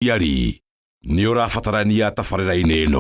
Yari nĩ ũrabatarania tabarĩra-inĩ ĩno.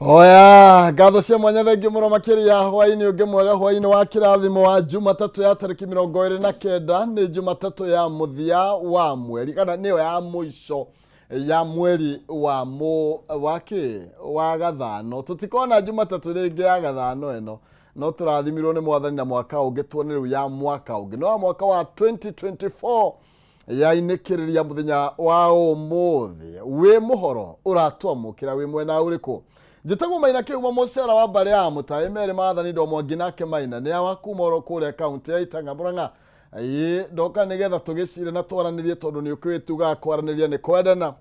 Oya, gatho cia mwanya thengi mũno makĩria hwainĩ ũngĩ mwega hwainĩ wa kĩrathimo wa Jumatatũ ya tarĩki 29 nĩ Jumatatũ ya mũthia wa mweri kana nĩyo ya mũico ya mweri wa gathano. Tũtikona Jumatatũ rĩngĩ ya gathano ĩno, no tũrathimirwo nĩ Mwathani na mwaka ũngĩ tuone rĩu ya mwaka ũngĩ no mwaka wa 2024 yainĩkĩrĩria mũthenya wa ũmũthĩ. Wĩ mũhoro ũratwamũkĩra wĩ mwena ũrĩkũ? Njĩtagwo Maina Kĩuma mũcera wa mbarĩ ya Mũtaĩ Meri Maathani Ndo Mwangi nake Maina nĩ awa kuma oro kũrĩa kaunti ya Itanga Mũrang'a. Ndoka nĩgetha tũgĩcire na twaranĩrie tondũ nĩ ũkĩwĩ tuga kwaranĩria nĩ kwendana.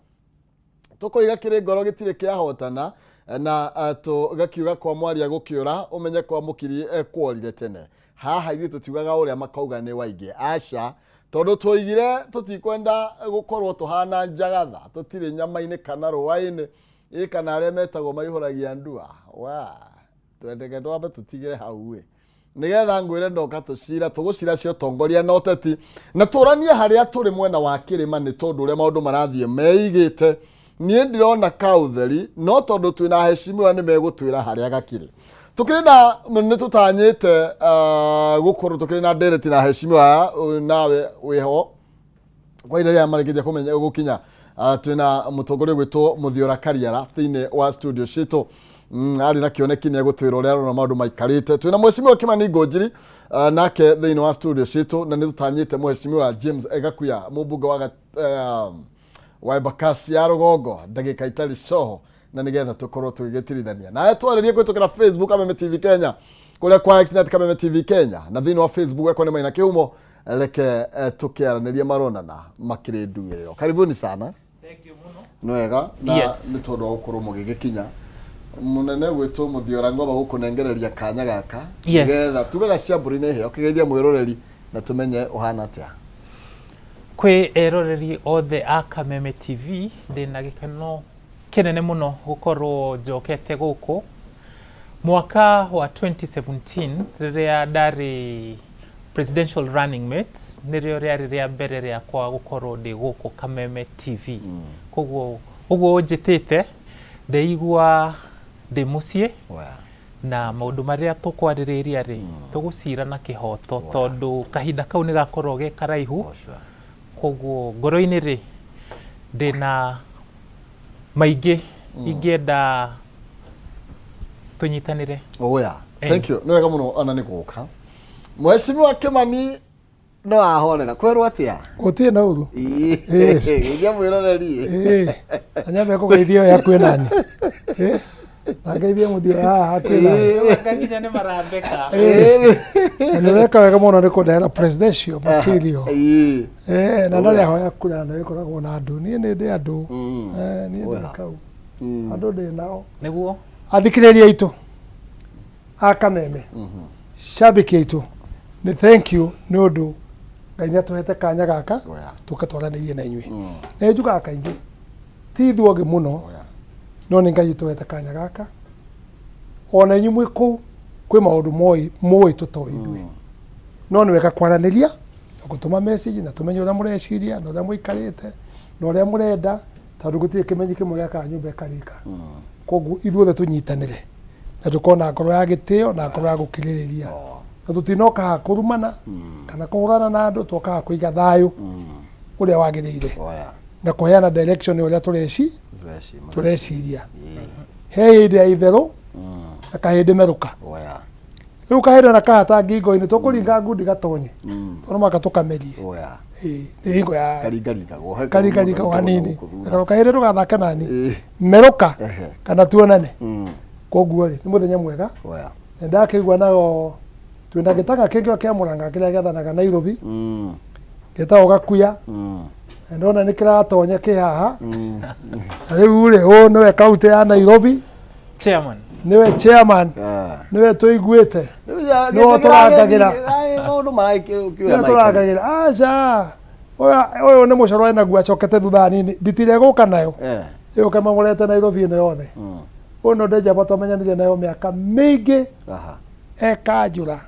Tũkoiga kĩrĩ ngoro gĩtirĩ kĩahotana na tũgakiuga kwa mwaria gũkĩũra ũmenye kwa mũkiri kworire tene. Haha ithuĩ tũtiugaga ũrĩa makauga nĩ waingĩ. Aca tondũ tũigire tũtikwenda gũkorwo tũhana njagatha, tũtirĩ nyama-inĩ kana rũa-inĩ kana arĩa metagwo maihũragia ndua. Twendeke twambe tũtigire hau nĩgetha ngwĩre ndoka tũgũcira cio tongoria na ũteti na tũranie harĩa tũrĩ mwena wa kĩrĩma nĩ tondũ ũrĩa maũndũ marathiĩ meigĩte. Niĩ ndirona kautheri no tondũ twĩna heshimiwa nĩ megũtwĩra harĩa gakĩrĩ. Tukĩrĩ na nĩ tũtanyĩte gũkorwo tukĩrĩ na ndereti na heshimiwa nawe wĩho kwa ihinda rĩrĩa marĩkĩtie kũmenya gũkinya. Twĩna mũtongoria gwĩtwo Mũthiora Kariara thĩinĩ wa studio citũ. Arĩ na kĩoneki nĩ egũtwĩra ũrĩa arona maũndũ maikarĩte. Twĩna Mheshimiwa Kimani Ngũnjiri nake thĩinĩ wa studio citũ na nĩ tũtanyĩte Mheshimiwa James Gakuya mũmbunge wa Embakasi ya Rũgongo ndagĩka itarĩ coho na nĩgetha tũkorwo tũgĩgĩtirithania. Nawe twarĩrie kũhĩtũkĩra Facebook Kameme TV Kenya, kũrĩa kwa X net Kameme TV Kenya na thĩinĩ wa Facebook ekwo nĩ Maina Kĩumo. Reke tũkĩaranĩria maronana makĩrĩ nduĩrĩro. Karibuni sana. Thank you muno. Nwega na nĩ tondũ wa gũkorwo mũgĩgĩkinya. Mũnene gwĩtwo Mũthiora ngwamba gũkũnengereria kanya gaka nĩgetha tugaga ciambũri-inĩ heo kĩgeithia mwĩroreri na tũmenye ũhana atĩa. Kwĩ eroreri othe a Kameme TV ndĩna gĩkeno kĩnene mũno gũkorwo njokete gũkũ. Mwaka wa 2017 rĩrĩa ndarĩ presidential running mate nĩrĩo rĩarĩ rĩa mbere rĩakwa gũkorwo ndĩ gũkũ Kameme TV. Koguo ũguo njĩtĩte ndeigua ndĩ mũciĩ na maũndũ marĩa tũkwarĩrĩria rĩ tũgũcira na kĩhoto tondũ kahinda kau nĩ gakorwo ge karaihu. Koguo ngoro-inĩ rĩ ndĩna maingĩ ingĩenda tũnyitanĩre. Thank you. Nĩ wega mũno ona nĩ gũka. Mheshimiwa Kimani no ahorera kwerwo atĩa? Gũtirĩ na ũru. Geithia mwĩroreri. Anyambe kũgeithia ya kwĩ nani. Na geithia Mũthiora haha kwĩ nani. Ngakinya nĩ marambeka. Nĩ weka wega mũno nĩ kũndehera presidential material. Na ndarĩ ahoya kura na ĩkoragwo na andũ. Niĩ nĩ ndĩ andũ. Niĩ ndĩ kau. Andũ ndĩ nao. Nĩguo. Athikĩrĩria aitũ a Kameme. Shabiki aitũ nĩ thank you nĩ ũndũ Ngai nĩatũhete kanya gaka tũkatwaranĩrie na inyuĩ. Nĩ njugaga kaingĩ ti ithuogĩ mũno no nĩ Ngai ũtũhete kanya gaka ona inyuĩ mwĩ kũu kwĩ maũndũ moĩ tũtoĩ ithuĩ no nĩ wega kwaranĩria na gũtũma message na tũmenye ũrĩa mũreciria na ũrĩa mũikarĩte na ũrĩa mũrenda tondũ gũtirĩ kĩmenyi kĩmwe gĩakaga nyũmba ĩkarĩka. Koguo ithuothe tũnyitanĩre na tũkona ngoro ya gĩtĩo na ngoro ya gũkirĩrĩria na tũtinoka haha kũrumana kana kũhũrana na andũ tũkaga kũiga thayũ ũrĩa wagĩrĩire na kũheana direction ũrĩa tũreciria he hĩndĩ ya itherũ na kahĩndĩ merũka. Rĩu kahĩndĩ na kahata ngingo-inĩ tũkũringa ngundi gatonye tondũ maka tũkamerie nĩ hingo ya karingaringagwo hanini na kahĩndĩ ndũgathake nani merũka kana tuonane. Koguo rĩ nĩ mũthenya mwega na ndakĩigua nayo twĩna gĩtanga kĩngĩ kĩa Mũrang'a kĩrĩa gĩathanaga Nairobi gĩtagwo Gakuya na ndona nĩ kĩratonya kĩ haha na rĩu rĩ nĩwe kaunti ya Nairobi Chairman. Niwe chairman niwe tũiguĩte nĩwe tũrangagĩra aca oyo nä må coro ena guo acokete thutha nini nditire gå ka nayo ä å kamagårete Nairobi ä no yothe å no ndä njamba twamenyanire nayo mä aka mä ingä ekanjå ra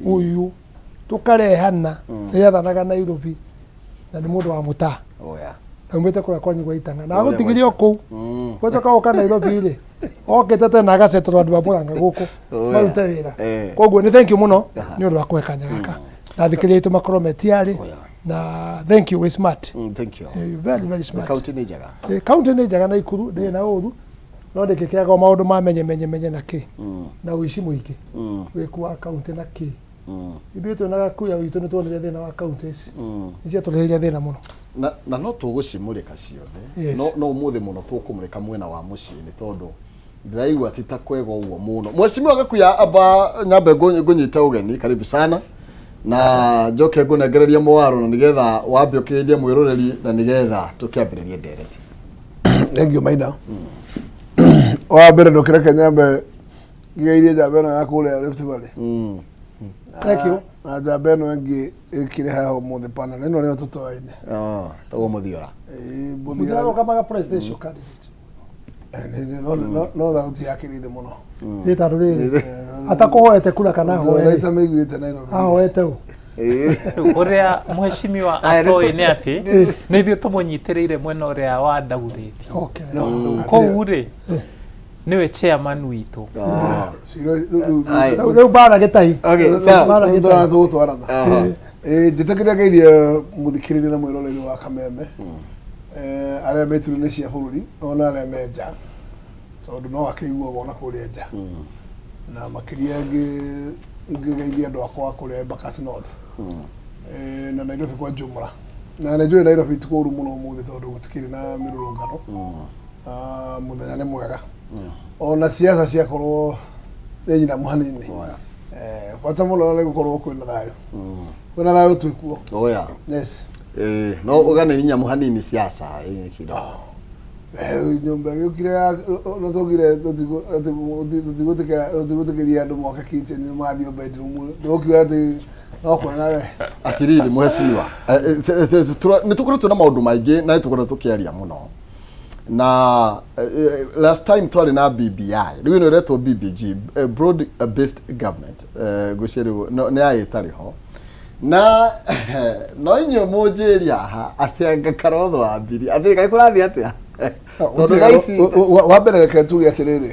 å yå tå karehana nä yathanaga Nairobi na nä må ndå wa må ta naumä te kå rä a kwanyu gwa itanga na agå tigirie o kå u gwacoka gå ka Nairobi rä okä te tena agacetorwo andå a må ranga gå kå marute wä ra koguo nä thenki må no nä å ndå wa kå he kanya gaka na thikä rä aitå makorwo metiarä na thank you we smart thank you very very smart county nä njega county nä njega na Ikuru ndä na å ru no ndä kä kä aga maå ndå ma menye na kä na å ici må ingä wä ku wa county na kä ithuä twä naga kuya witå nä tuonire thä na wa county ici nä ciatå rä thä na må no na no tå gå cimå rä ka ciothe no å må thä må no tå kå må rä ka mwena wa må ciä nä tondå ndiraigua ti ta kwega ũguo mũno mweshimiwa gakuya aba nyambe ngũnyita ũgeni karibu sana na njoke ngũnengereria mwaro na nigetha wambe ũkĩrĩrie mwĩroreri na nigetha tũkĩambĩrĩrie ndereti thank you Maina wa mbere ndũkĩreke nyambe ngĩgeithie njamba ĩno ya kũrĩa Rift Valley thank you na njamba ĩno ĩngĩ ĩkĩrĩ haha ũmũthĩ panel ĩno nĩyo tũtoaine taguo mũthiora mũthiora kamaga presidential candidate no thauti yake nĩ thĩ mũno ĩ tandũ rĩrĩ atakũhoete kura kana hoete maiguĩte Nairobi ahoete ũ uria mheshimiwa atoĩ nĩ atĩ nĩ ithuĩ tũmũnyitĩrĩire mwena ũrĩa wa Ndaurĩti kũu rĩ nĩwe chairman witũ rĩu mbara gĩtahi tũgũtwarana njĩtĩkĩria ngeithie mũthikĩrĩria na mwĩroreri wa Kameme arĩa me turine cia bũrũri ona arĩa me nja tondũ no akĩiguaga ona kũrĩa nja na makĩria ngĩgeithia andũ akwa kũrĩa Embakasi North na Nairobi kwa jumla na nĩ njũĩ Nairobi ti kũũru mũno ũmũthĩ tondũ gũtikĩrĩ na mĩrũrũngano mũthenya nĩ mwega ona siasa ciakorwo nĩ nyina hanini bata mũno nĩ gũkorwo kwĩna thayũ twĩkuo yes no ũgane nyamũ hanini siasa kido nyumba gĩũkire no tũgire tũtigũtĩkĩria andũ moke kitchen mathiĩ bedroom ndũkiuga atĩ no kwega we atiriri mweshimiwa nĩ tũkoretwo na maũndũ maingĩ na nĩ tũkoretwo tũkĩaria mũno na last time twarĩ na BBI rĩu nĩ ũretwo BBG broad based government ngũciĩrwo nĩ yagĩtarĩ ho na no inyuĩ mũnjĩria haha atĩ angakarotho wa mbiri atĩ kaĩ kũrathiĩ atĩa wa mbere reke tuge atĩrĩrĩ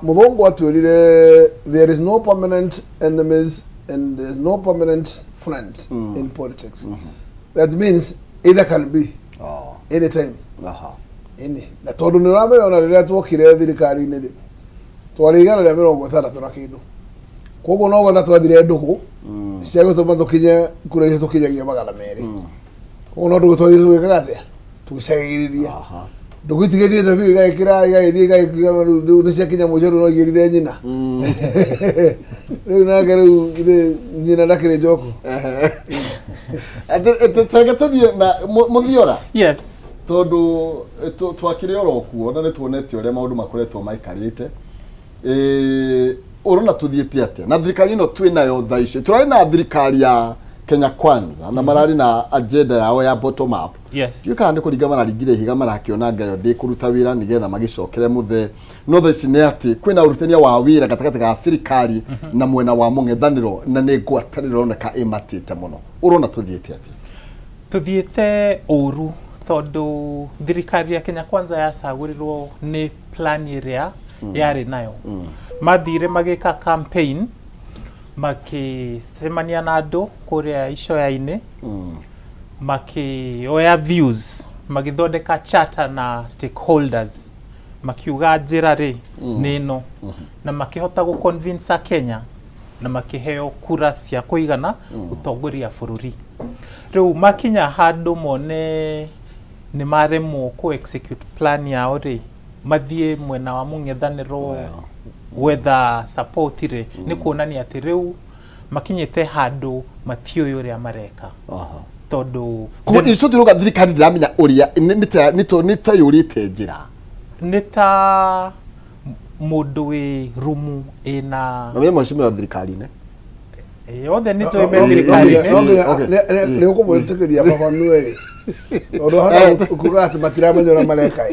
mũthũngũ atwĩrire there is no permanent enemies and there is no permanent friends in politics that means either can be anytime na tondũ nĩ ũramenya ona rĩrĩa tuokire thirikari-inĩ rĩ twarĩ igana rĩa 60 na kĩndũ koguo no gwetha twathire ndũgũ cia gũtũma tũkinye kura icio tũkinyagia 200 koguo no ndũgũ twathire tũgĩkaga atĩa tũgĩcagĩrĩria ndũgũ itigĩthiĩte biũ igagĩkĩra igagĩthiĩ rĩu nĩ ciakinya mũico rĩu no igĩrire nyina rĩu nake rĩu nyina ndakĩrĩ njoku tege tũthiĩ na mũthiora yes tondũ twakĩrĩ oro kuo na nĩ tuonete ũrĩa maũndũ makoretwo maikarĩte urona tuthiĩte atĩa na thirikari ĩno twĩ nayo thaa ici tũrarĩ na thirikari ya Kenya Kwanza na mararĩ na agenda yao ya bottom up kana nĩ kũringa mararingire higa marakĩona ngayo ndĩ kũruta wĩra nĩgetha magĩcokere mũthe no thaa ici nĩ atĩ kwĩna ũrutania wa wĩra gatagatĩ ga thirikari na mwena wa mũng'ethanĩro na nĩ ngwatanĩro oneka ĩmatĩte mũno urona tuthiĩte atĩa tuthiĩte ũru tondũ thirikari ya Kenya Kwanza yacagũrirwo nĩ plan ĩrĩa yarĩ nayo mathire magĩka campaign makĩcemania na andũ kũrĩa icoya-inĩ makĩoya views magĩthondeka charter na stakeholders makiuga njĩra rĩ nĩ ĩno na makĩhota gũconvince Kenya na makĩheo kura cia kũigana ũtongoria bũrũri rĩu makinya handũ mone nĩ maremwo kũ execute plan yao rĩ mathiĩ mwena wa mũng'ethanĩro gwetha support rĩ nĩ kuonania atĩ rĩu makinyĩte handũ matiũĩ ũrĩa mareka tondũ ico turuga thirikari ndiramenya ũrĩa nĩ ta yũrĩte njĩra nĩ ta mũndũ wĩ rumu ĩna na mwe mheshimiwa thirikari-inĩ Othe nĩ tũĩ me thirikari-inĩ. Nĩ ũkũmwĩtĩkĩria baba nũĩ. Ũndũ hana kuga atĩ matiramenya ũrĩa mareka.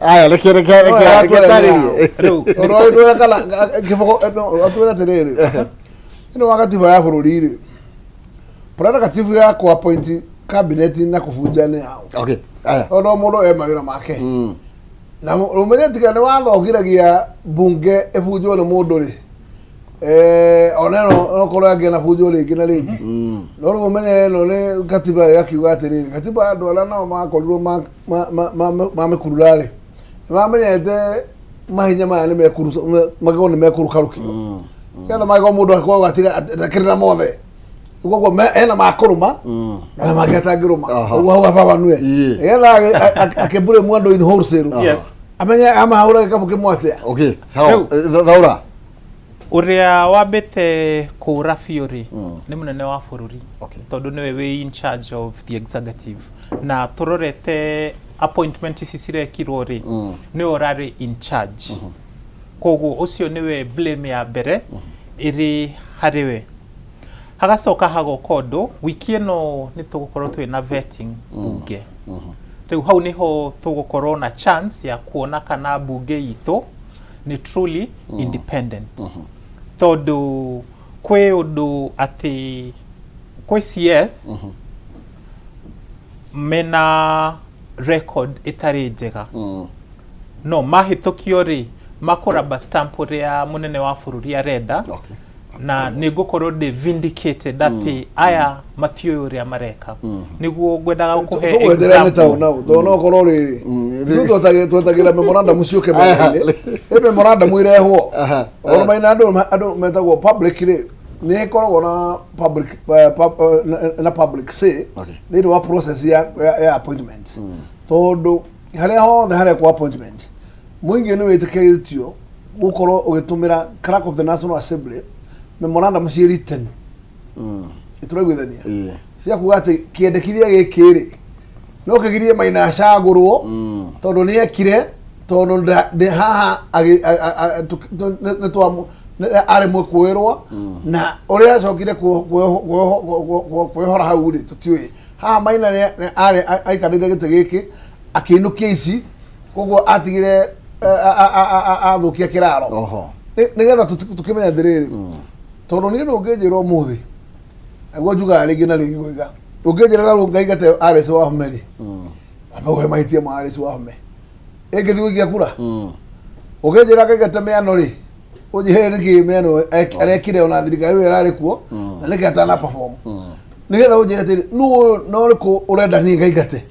Aya reke tarĩrie. Ũndũ ũyũ kana kĩboko atwĩra atĩrĩrĩ. Ĩno wa gatiba ya bũrũri-rĩ. Prerogative ya kũ-appoint cabinet na kũbunja nĩ yao. Okay. Aya. Ũndũ mũndũ e mawĩra make. Na ũmenye tiga nĩ wathogiragia bunge ĩbunjwo nĩ mũndũ-rĩ. Oneno okorwo angĩona bunjo rĩngĩ na rĩngĩ. No rĩu ũmenye ĩno nĩ katiba yakiuga atĩrĩrĩ. Katiba andũ arĩa nao makorirwo mamĩkurura-rĩ. Nĩmamenyete mahinya maya magĩrĩirwo nĩ mekũrukarũkio. Getha magĩkorwo mũndũ akorwo atakĩrĩ na mothe. Koguo ena makũrũma na mangĩ atangĩrũma. Ũguo hau baba nũe. Nĩgetha akĩmbũre mwandũ-inĩ wholesale. Amenye amahũra gĩkabũ kĩmwe atĩa. Okay. Sawa. Thaura. Ũrĩa wambĩte kũũra biũ-rĩ nĩ mũnene wa bũrũri, tondũ nĩwe wĩ in charge of the executive, na tũrorete appointment ici cirekirwo-rĩ nĩwe ũrarĩ in charge. Koguo ũcio nĩwe blame ya mbere ĩrĩ harĩ we. Hagacoka hagoka ũndũ, wiki ĩno nĩ tũgũkorwo twĩna vetting bunge. Rĩu hau nĩho tũgũkorwo na chance ya kuona kana bunge itũ nĩ truly independent. Tondũ kwĩ ũndũ atĩ kwĩ CS mena record ĩtarĩ njega. No mahĩtũkio-rĩ makũramba stamp ũrĩa mũnene wa bũrũri arenda. Na nĩ ngũkorwo vindicated atĩ aya matiũĩ ũrĩa mareka. Nĩguo ngwendaga gũkũhe example. Tondũ okorwo rĩrĩ twetagĩra memorandum ciũke mbere-inĩ. Ĩ memorandum irehwo. Maina andũ metagwo public-rĩ nĩ ĩkoragwo na public say thĩinĩ wa process ya appointment. Tondũ harĩa hothe harĩa appointment mũingĩ nĩ wĩtĩkĩrĩtio gũkorwo ũgĩtũmĩra clerk of the National Assembly memorandum cia written. Itũraiguithania. Cia kuga atĩ kĩendekithia gĩkĩ-rĩ no kĩgirie Maina acagũrwo tondũ nĩ ekire tondũ haha arĩ mũkũĩrwo na ũrĩa acokire kwĩhora hau-rĩ tũtiũĩ. Haha Maina arĩ aikarĩire gĩtĩ gĩkĩ akĩinũkia ici, koguo atigire athũkia kĩraro. Nĩgetha tũkĩmenya atĩrĩrĩ, tondũ niĩ ndũngĩnjĩra ũmũthĩ naguo njugaga rĩngĩ na rĩngĩ gũiga, ndũngĩnjĩra rĩu ngaigate Alice Wahome-rĩ amauhe mahĩtia ma Alice Wahome ĩngĩthiĩ gũikia kura, ũngĩnjĩra ngaigate Mĩano-rĩ ũnjĩre nĩkĩ Mĩano arekire ona thirikari ĩyo ĩrarĩ kuo na nĩkĩ atana perform. Nĩgetha ũnjĩre atĩrĩ no rĩkũ ũrenda niĩ ngaigate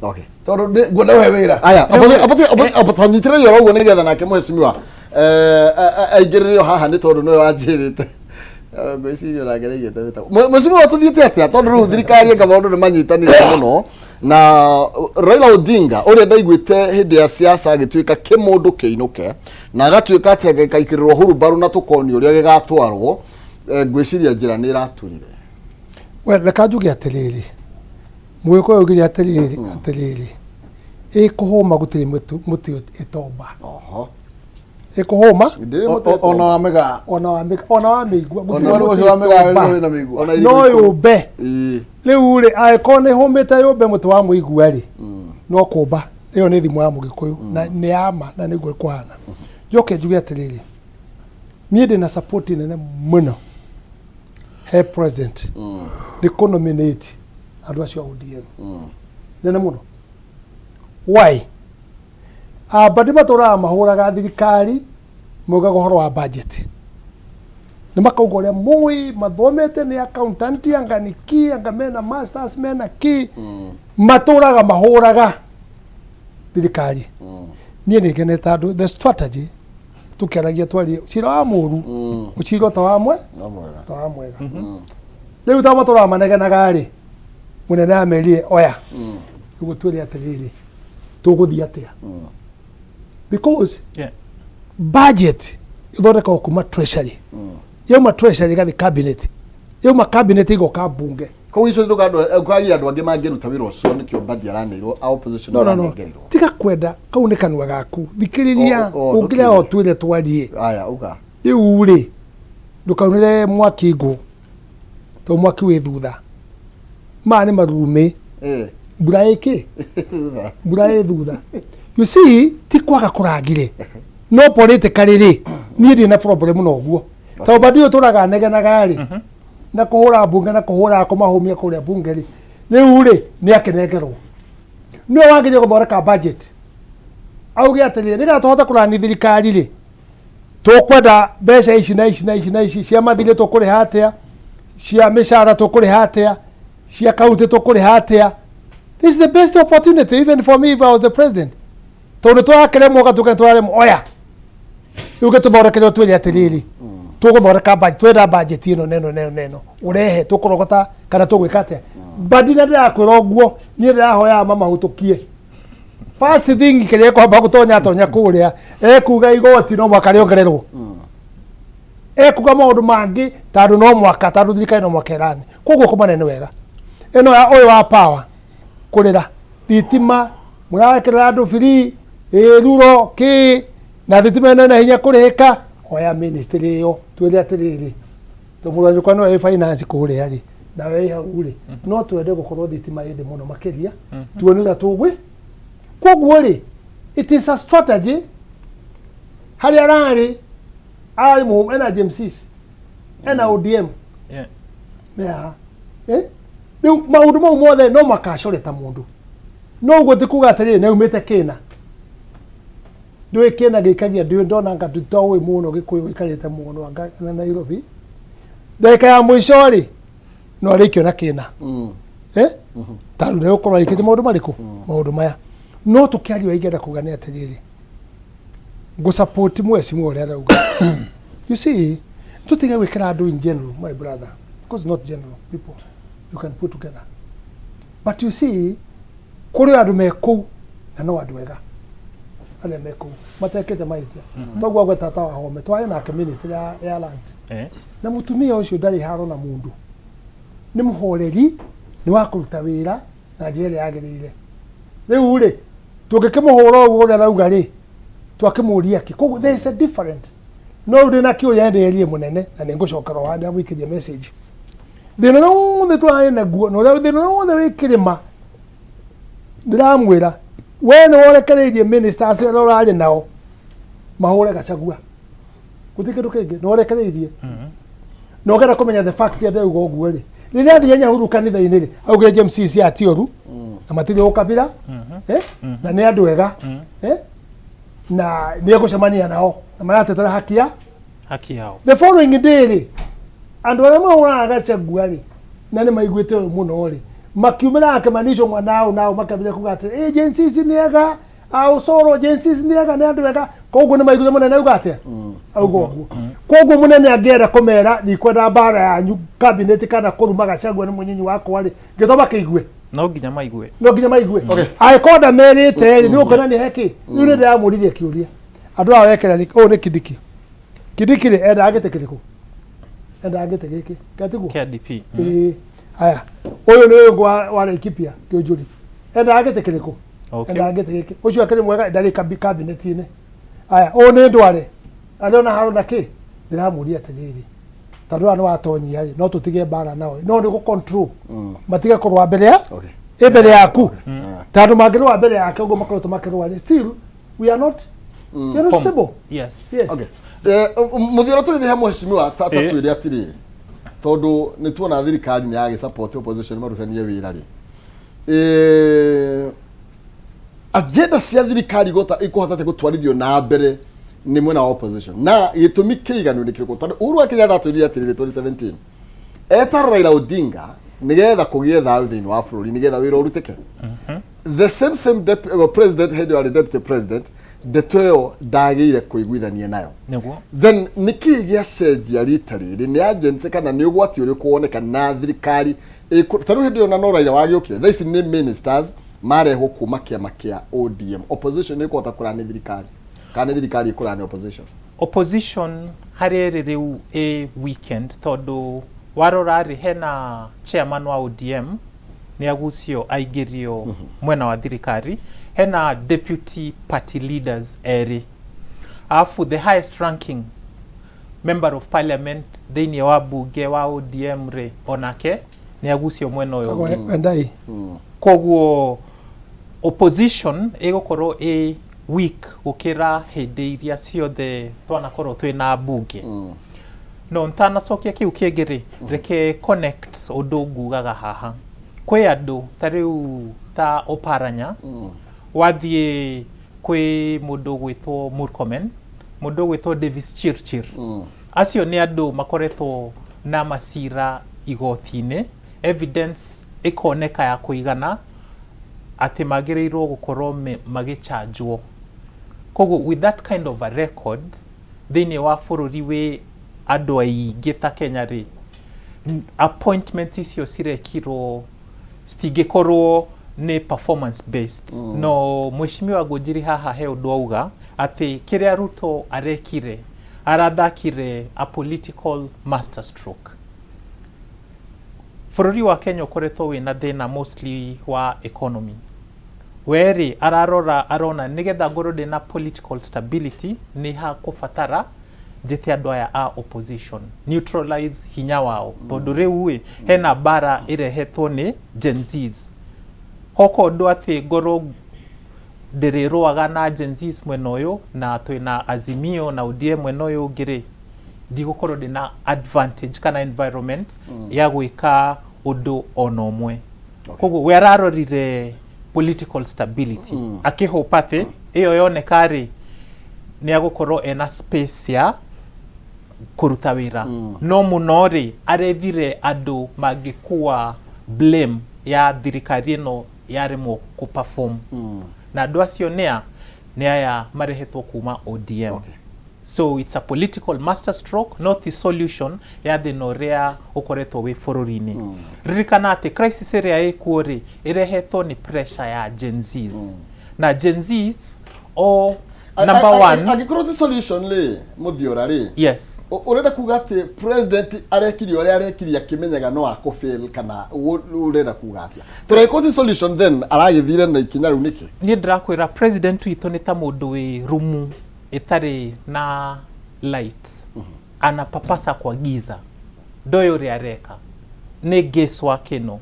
tondũ ngwenda ũhe wĩra. Aya abanyitĩrĩrio ũguo nĩgetha nake mheshimiwa aingĩrĩrio haha nĩ tondũ nĩwe wanjĩrĩte. Ngwĩciria ũragereire wĩtagwo mheshimiwa tũthiĩte atĩa tondũ rĩu thirikari ĩka maũndũ nĩ manyitanĩte mũno na Raila Odinga ũrĩa ndaiguĩte hĩndĩ ya siasa agĩtuĩka kĩmũndũ kĩinũke na agatuĩka atĩ agĩkaikĩrĩrwo hurubaru na tũkoni ũrĩa gĩgatwarwo. Ngwĩciria njĩra nĩ ĩratũrire. Reka njuge atĩrĩrĩ, Mũgĩkũyũ augire atĩrĩrĩ, ĩkũhũma gũtirĩ mũtĩ ĩtomba. Ĩkũhũma ona wamĩigua no yũmbe. Rĩu-rĩ angĩkorwo nĩ ĩhũmĩte yũmbe mũtĩ wa mũigua-rĩ no kũmba. Ĩyo nĩ thimo ya Mũgĩkũyũ na nĩ yama na nĩguo ĩkũhana. Njoke njuge atĩrĩrĩ, niĩ ndĩna support nene mũno he president nĩ kũ-nominate andũ acio a ODM nene mũno. Why? Badi matũraga mahũraga thirikari moigaga ũhoro wa budget. Nĩ makauga ũrĩa mũĩ mathomete nĩ accountant anga nĩ ki anga mena masters mena ki matũraga mahũraga thirikari. Niĩ nĩ ngenete andũ the strategy tukĩaragia twarie cira wa mũru ũcira ta wa mwega. Rĩu ta matũraga manegenaga-rĩ mũnene amerie oya tũgũtuĩre atĩrĩrĩ tũgũthiĩ atĩa. Because budget ithondekagwo kuma treasury, yauma treasury ĩgathiĩ cabinet, yauma cabinet ĩgoka bunge. Kũu icio ndũkagia andũ angĩ mangĩruta wĩra ũcio nĩkĩo Mbadi aranĩirwo a opposition aranĩirwo. Tiga kwenda kau nĩ kanua gaku thikĩrĩria ũngĩrĩa o twĩre twarie. Aya uga Rĩu-rĩ ndũkaunĩre mwaki ngũ to mwaki wi thutha ma ni marume mbura iki mbura ĩ thutha you see ti kwaga kurangire no politically ri ni ndi na problem no guo to badio turaga negenaga ri na kuhura bunge na kuhura kumahumia kuria bunge ri riu ri ni akenengerwo no wagire guthoreka budget auge atiri ni gatota kurani thirikari ri tukwenda mbeca ici na ici cia mathire tukuri hatia cia mishara tukuri hatia cia kaunti tukuri hatia. This is the best opportunity even for me if I was the president. Tondu twakere moga tukatware oya uge tuthorekere twiri atiriri tuguthoreka budget twenda budget ino neno urehe tukurogota kana tugwikate badina ndia kwira guo ni ndirahoya mama hutukie first thing kire kwamba gutonya kuria ekuga igoti no mwaka riongererwo ekuga maundu mangi tandu no mwaka tandu thirikari no mwakerani koguo kumanene wega ino ya oyo wa power kurira thitima murakira andu free ruro ki na thitima ino na hinya kurika oya ministry yo twire atiriri tumuranyu kwa no finance kuria ri na we hauri no twende gukorwo thitima yithi muno makiria tuonira tugwi koguo ri it is a strategy hari arari ai mu energy MCs ena ODM yeah ni maundu mau mothe no makacoreta mundu no guti kuga atiri ne umite kina ndui kina gikagia ndio ndona nga tutowe muno gikuyu ikarite muno anga na Nairobi ndeka ya mwisho ri no rikio na kina taru ne ukorwa ikite maundu mariku maundu maya no tukiario igenda kugania atiriri go support mwesi mwore arauga you see tutiga wikira andu in general my brother because not general people you can put together but you see kuri andu meku na no andu wega ale meku matekete maitia togwa gwa tata wa home twaye na ministry ya lands na mutumia ucio ndari haro na mundu ni muhoreri ni wakuruta wira na njere yagirire riu ri tugikimuhura uguo ria rauga ri twakimuria ki koguo there is a different no ndina kio yenderie munene na ningucokera wandi awikirie message thina no the twaye na guo no thina no the wikirima ndiramwira we no orekereirie ministers ro rari nao mahure gachagua gutikindu kingi no orekereirie no gera kumenya the fact ya ndauga uguo ri riria thienya huru kanitha-ini ri auge James cia tioru na matiri ukabira na ni andu ega na ni gucemania nao na maratetera haki yao the following day ri andu aria mahuraga Gachagua ri na ni maiguite muno ri makiumira akemanisho mwanao nao makabile kugate agencies ni ega au soro agencies ni ega ni andu ega koguo ni maiguite muno na ugate augo koguo munene angera komera ni kwenda bara ya cabinet kana kuruma Gachagua ni munyinyi wako ri gitoba kiigue no nginya maigue okay aikonda merite ni ukona ni heki ni uri ndia muririe kiuria andu awe ekera ni kidiki ri enda agite kiriku enda agite giki katiguo KDP aya uyu ni ngo wa Laikipia Kionjuri enda agite kiriku enda agite giki ucio akiri mwega ndari cabinet ine aya o ni ndware aliona haruna ki ndiramuria atiriri tandu ano atonyia ri no tutige bara nao no ni go control matige korwa mbere ya mbere yaku tandu magirwa mbere yake ugo makoro tumakirwa ri still we are not stable yes okay muthiro tu thihe mheshimiwa tatu iri atiriri tondu ni tuona thirikari ni ya support opposition marutania wira ri agenda cia thirikari gota ikuhota gutwarithio na mbere ni mwena wa opposition na gitumi kiiganu ni kiriko tondu Uhuru Kenyatta atwirire atiriri 2017 eta Raila Odinga nigetha kugie thayu thiini wa bururi nigetha wira urutike the same president head or deputy president ndeto ndagire kuiguithania nayo then niki gia cenjia rita riri ni agency kana ni ugwati uri kuoneka na thirikari taru hindi ona no Raila wagiukire this ni ministers mareho kuma kiama kia ODM opposition ni kuota kurani thirikari kana thirikari kurani opposition harere riu a weekend tondu warorari hena chairman wa ODM ni agucio aigirio mwena wa thirikari hena deputy party leaders eri afu the highest ranking member of parliament thĩinĩ wa bunge wa ODM rĩ onake nĩ agucio mwena ũyũ Wendai koguo opposition ĩgũkorwo ĩ weak gũkĩra hĩndĩ iria ciothe twanakorwo twĩna bunge no ntanacokia kiu kĩngĩ rĩ reke connect ũndũ ngugaga haha kwĩ andũ ta rĩu ta Oparanya wathiĩ kwĩ mũndũ gwĩtwo Murkomen mũndũ gwĩtwo Davis Chirchir acio nĩ andũ makoretwo na macira igoti-inĩ evidence ikoneka ya kuigana ati magĩrĩirwo gũkorwo magĩchanjwo koguo with that kind of a record thĩinĩ wa bũrũri wĩ andũ aingĩ ta Kenya rĩ appointments icio cirekirwo citingĩkorwo nĩ performance based no mheshimiwa Ngunjiri haha he ũndũ auga atĩ kĩrĩa Ruto arekire arathakire a political master stroke bũrũri wa Kenya ũkoretwo wĩna thĩna mostly wa economy weri arona nigetha ngorwo ndĩna political stability ni ha kũbatara njĩte andũ aya a opposition neutralize hinya wao tondũ rĩu hena bara ĩrehetwo nĩ Gen Zs hoko ũndũ atĩ ngorwo ndĩrĩrũaga na Gen Zs mwena ũyũ na twĩna Azimio na ODM mwena ũyũ ũngĩ rĩ ndigũkorwo ndĩna advantage kana environment ya gwĩka ũndũ ona ũmwe koguo we ararorire political stability akĩhopa atĩ ĩyo yoneka rĩ nĩ agũkorwo ena space ya kũruta wĩra no mũno rĩ arethire andũ mangĩkua blame ya thirikari ĩno yaremwo kũ-perform na andũ acio nĩ aya marehetwo kuma ODM so it's a political master stroke not the solution ya thĩna ũrĩa ũkoretwo wĩ bũrũri-inĩ ririkana atĩ crisis ĩrĩa ĩkuo rĩ ĩrehetwo nĩ pressure ya Gen Zs na Gen Zs o number one angĩkorwo the solution rĩ Muthiora rĩ yes urenda kuga atĩ president arekiri ũrĩa arekiri akĩmenyaga no akũfail kana urenda kuga atĩa tũreko the solution then aragĩthire na ikinya rĩu nĩkĩ niĩ ndĩrakwĩra president witũ nĩ ta mũndũ wĩ rumu itarĩ na light anapapasa kwa giza ndoyo ũrĩa areka nĩ geswa kĩno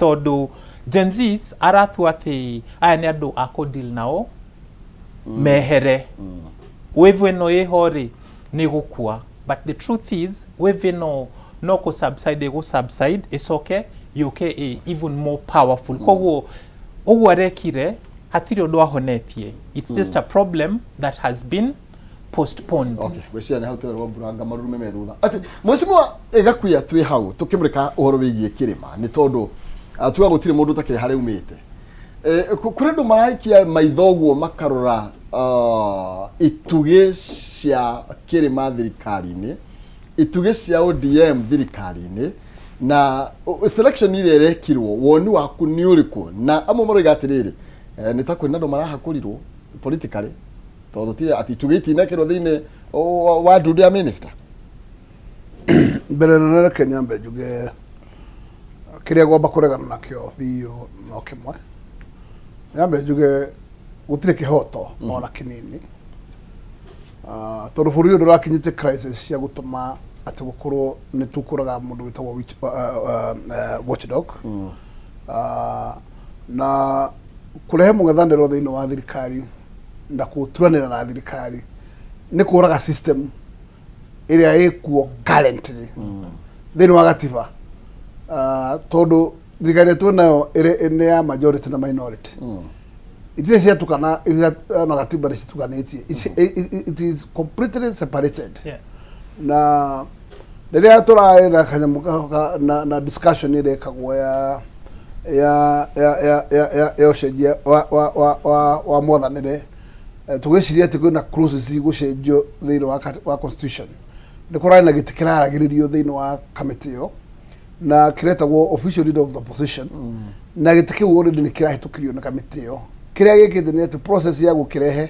tondũ Gen Zs aratua atĩ aya nĩ andũ a kũdeal nao mehere wave ĩno ĩho rĩ nĩ gũkua but the truth is wave ĩno no kũ subside ĩcoke yũke even more powerful koguo ũguo arekire hatirĩ ũndũ ahonetie it's just a problem that has been postponed gwĩciria nĩ hau tũrerwo mburanga marume me thutha atĩ mheshimiwa ĩgakuya twĩ hau tũkĩmũrĩka ũhoro wĩgiĩ kĩrĩma nĩ tondũ tuga gũtirĩ mũndũ ũtakĩrĩ harĩa umĩte kũrĩ andũ maraikia maitho ũguo makarora itugĩ cia kĩrĩma thirikari-inĩ itugĩ cia ODM thirikari-inĩ na selection ile ĩrekirwo woni waku nĩ ũrĩkũ na amwe maroiga atĩrĩrĩ nĩ ta kwĩna andũ marahakũrirwo politically tondũ ti ati itugĩ itinekĩrwo thĩinĩ wa ndudu ya minister mbere na Kenya mbe njuge kĩrĩa gwamba kũregana nakĩo biũ no kĩmwe nyambe njuge gũtirĩ kĩhoto ona kĩnini tondũ bũrũri ũyũ ndũrakinyĩte crisis cia gũtũma atĩ gũkorwo nĩ tũkũraga mũndũ wĩtagwo watchdog na kũrehe mũng'ethanĩro thĩinĩ wa thirikari na gũturanĩra na thirikari nĩ kũraga system ĩrĩa ĩkuo currently thĩinĩ wa gatiba tondũ thirikari ĩtũ nayo nĩ ya majority na minority itirĩ ciatukana na gatiba nĩ citukanĩtie it is completely separated na rĩrĩa tũrarĩ na kanyamũ na discussion ĩrekagwo ya ũcenjia wa mwathanĩre tũgĩciria atĩ kwĩna clauses igũcenjio thĩinĩ wa constitution nĩ kũrarĩ na gĩtĩ kĩraragĩrĩrio thĩinĩ wa kamĩtĩ ĩyo na kĩretagwo official leader of the opposition na gĩtĩ kĩu already nĩ kĩrahĩtũkirio na kamĩtĩ ĩyo kĩrĩa gĩkĩte nĩ atĩ process ya gũkĩrehe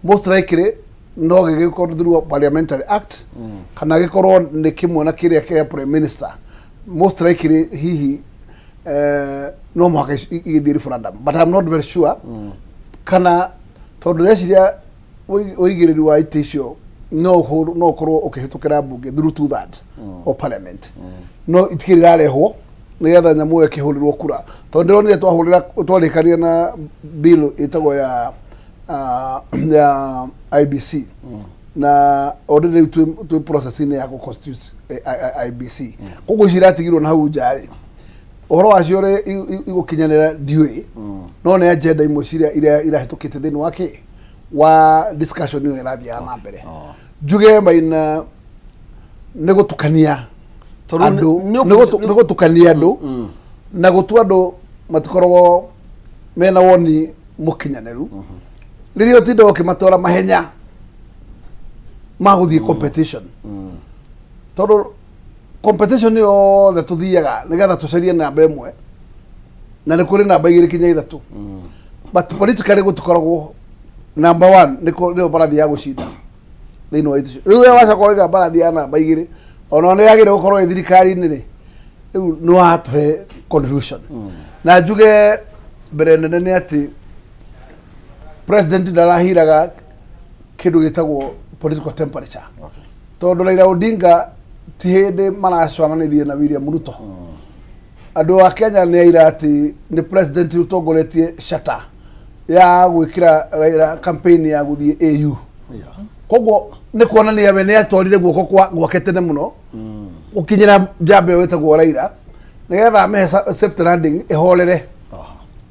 most likely no gĩgĩkorwo through parliamentary act kana gĩkorwo nĩ kĩmwe na kĩrĩa kĩa prime minister most likely hihi no mũhaka igĩthiĩ referendum but I'm not very sure kana tondũ reciria ũigĩrĩri wa itĩ icio no korwo ukihitukira bunge through to that or parliament no itikirarehwo nigetha nyamu ikihurirwo kura to ndironire twarikania na bill itago ya IBC na already to processing ya constitute IBC koguo ciratigirwo na hau njari ohoro wacio re igukinyanira ndiwe no ne agenda imwe ciria irahitukite thini wake wa discussion yo irathia na mbere juge maina negotukania andu negotukania andu na gutu andu matikorwo mena woni mukinyaneru ririo tindo kimatora mahenya maguthie competition todo competition yo the tuthiaga nigetha tucarie namba imwe na ni kuri namba igiri kinya ithatu but politically gutukoragwo number 1 niko barathi ya gucinda thini wa itu riu wacha koiga barathi ya namba igiri ona ne yagire gukorwo thirikari ni ri riu no watuhe confusion na njuge mbere nene ni ati president ndarahiraga kindu gitagwo political temperature tondu Raila Odinga ti hindi maracwang'anirie na William Ruto andu a Kenya ni aira ati ni president utongoretie shata ya gwikira Raila campaign ya guthie AU koguo ni kuonania we ni atwarire guoko gwake tene muno ukinyira jambe wetagwo Raila nigetha me safe landing ihorere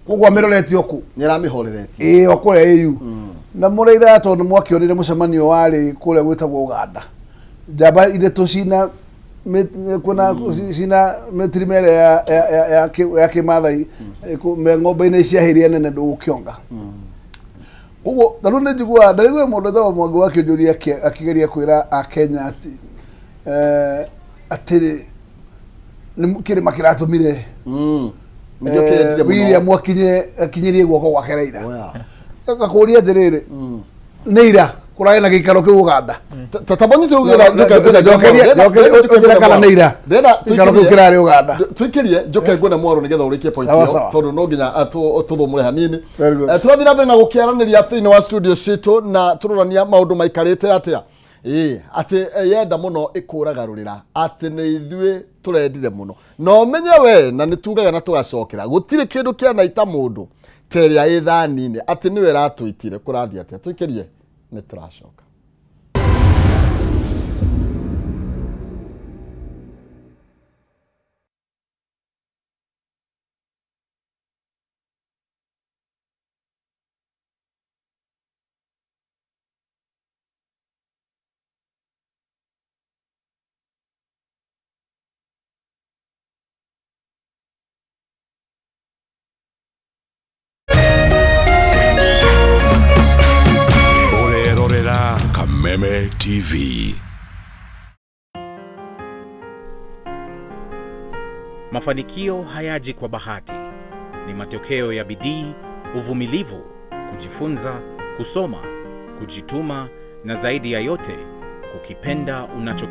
koguo amiroretio ku ni aramihorereti okure AU na Raila tondu mwakionire mucemanio wari kuria gwetagwo Uganda jaba ile tucina kuna cina metrimere ya kimathai ng'ombe-inĩ ciahirie nene ndũgũkĩonga ũguo tarĩu nĩ njiguaga ndarĩgũe mũndũ etagwo Mwangi wa Kĩnjũria akĩgeria kwĩra Akenya atĩ nĩ kĩrĩma kĩratũmire William akinyirie guoko gwake Raila akũria atĩrĩrĩ nĩ ira kũrarĩ na gĩikaro kĩu Uganda tataboni jokeria kana nĩ ira gĩikaro kĩu kĩrarĩ Uganda twikirie njoke ngwena mwaro nigetha ũrĩkie point yo tondu no nginya tuthumure hanini turathi na mbere na gukiaraniria thĩinĩ wa studio citũ na turorania maũndũ maikarĩte atia ati yenda muno ikuragarurira ati nĩ ithuĩ turendire muno no menye we na nitugaga na tugacokera gutire kindu kia naita mundu teria ithani-inĩ ati niwe ratwitire kurathi atia twikirie nĩ turacoka Kameme TV. Mafanikio hayaji kwa bahati. Ni matokeo ya bidii, uvumilivu, kujifunza, kusoma, kujituma na zaidi ya yote kukipenda unacho